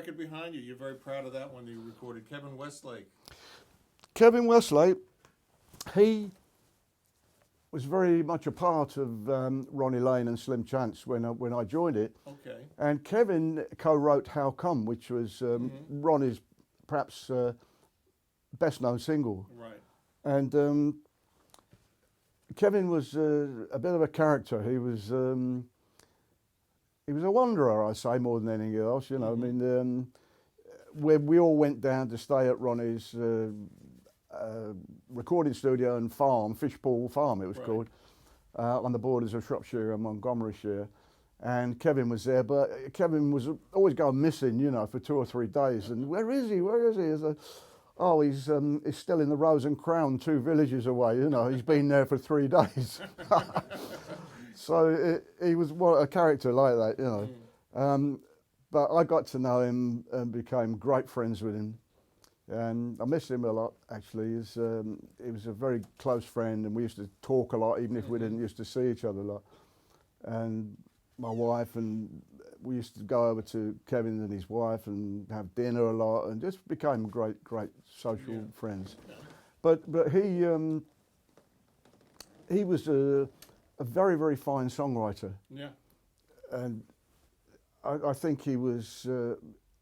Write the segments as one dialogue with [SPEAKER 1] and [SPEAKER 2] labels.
[SPEAKER 1] record behind you. You're very proud of that one you recorded. Kevin Westlake.
[SPEAKER 2] Kevin Westlake, he was very much a part of Ronnie Lane and Slim Chance when I joined it.
[SPEAKER 1] Okay.
[SPEAKER 2] And Kevin co-wrote How Come, which was Ronnie's perhaps best known single.
[SPEAKER 1] Right.
[SPEAKER 2] And Kevin was a bit of a character. He was a wanderer, I say, more than anything else. You know, I mean, we all went down to stay at Ronnie's recording studio and farm, Fishpool Farm it was called, on the borders of Shropshire and Montgomeryshire. And Kevin was there, but Kevin was always going missing, you know, for 2 or 3 days. And where is he? Where is he? Oh, he's still in the Rose and Crown, 2 villages away, you know. He's been there for 3 days. So he was a character like that, you know. But I got to know him and became great friends with him. And I miss him a lot, actually. He was a very close friend, and we used to talk a lot, even if we didn't used to see each other a lot. And my wife, and we used to go over to Kevin and his wife and have dinner a lot, and just became great social friends.
[SPEAKER 1] Yeah.
[SPEAKER 2] But he was a very fine songwriter.
[SPEAKER 1] Yeah.
[SPEAKER 2] And I think he was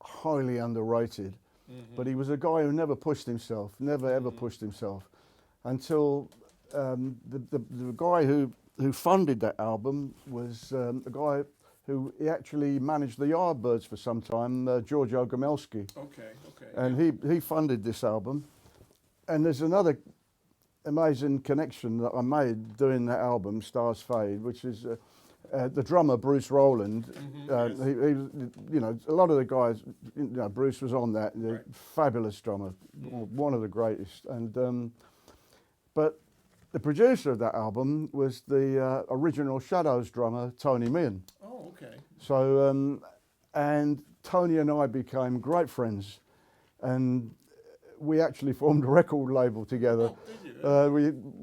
[SPEAKER 2] highly underrated. But he was a guy who never pushed himself, never ever pushed himself, until the guy who funded that album was a guy who he actually managed the Yardbirds for some time, Giorgio Gomelski.
[SPEAKER 1] Okay.
[SPEAKER 2] And he funded this album. And there's another amazing connection that I made doing that album, Stars Fade, which is the drummer Bruce Rowland.
[SPEAKER 1] Yes.
[SPEAKER 2] He was, you know, a lot of the guys, you know, Bruce was on that. Fabulous drummer, one of the greatest. And but the producer of that album was the original Shadows drummer, Tony Meehan.
[SPEAKER 1] Oh, okay.
[SPEAKER 2] So and Tony and I became great friends, and we actually formed a record label together.
[SPEAKER 1] Oh, did you?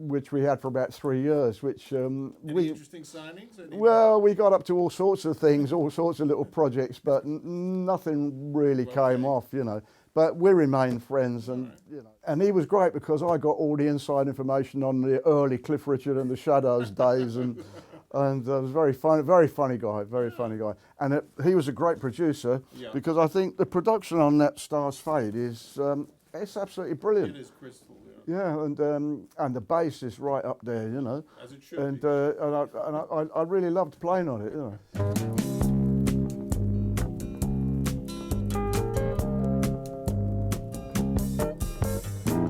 [SPEAKER 2] Which we had for about 3 years, which
[SPEAKER 1] Any interesting signings?
[SPEAKER 2] well, we got up to all sorts of things, all sorts of little projects, but nothing really came off, you know. But we remained friends, and you know. And he was great because I got all the inside information on the early Cliff Richard and the Shadows days, and it was very funny guy. And he was a great producer because I think the production on that Stars Fade is it's absolutely brilliant.
[SPEAKER 1] It is crystal.
[SPEAKER 2] Yeah, and the bass is right up there, you know.
[SPEAKER 1] As it should
[SPEAKER 2] and
[SPEAKER 1] be.
[SPEAKER 2] I really loved playing on it, you know.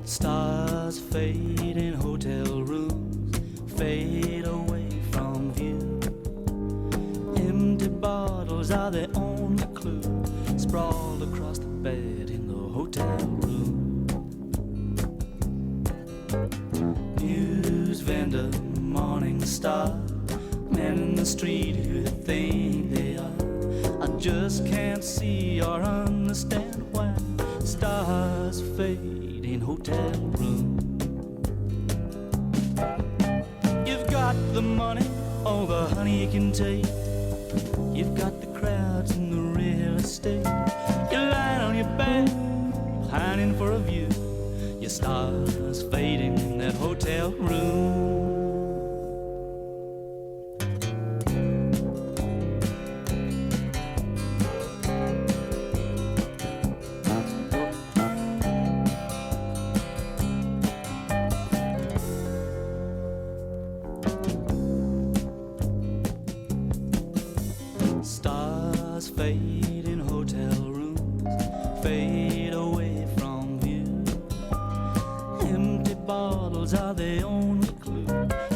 [SPEAKER 3] Stars fade in hotel rooms, fade away from view. Empty bottles are the only clue, sprawled across the bed in the hotel room. News vendor, morning star, men in the street who think they are. I just can't see or understand why stars fade in hotel room. You've got the money, all the honey you can take. You've got the crowds and the real estate. You're lying on your back, pining for a view. Your stars fading in that hotel room. Stars fade in hotel rooms, fade away from view. Empty bottles are the only clue,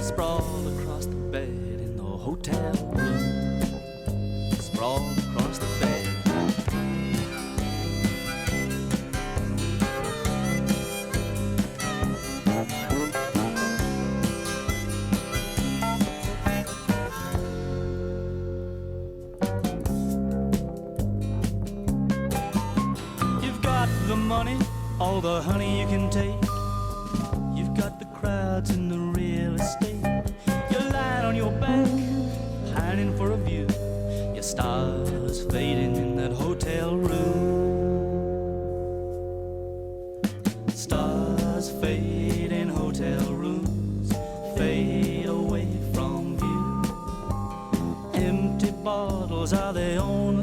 [SPEAKER 3] sprawled across the bed in the hotel room. Sprawled across the bed. The money, all the honey you can take. You've got the crowds and the real estate. You're lying on your back, pining for a view. Your stars fading in that hotel room. bottles are the only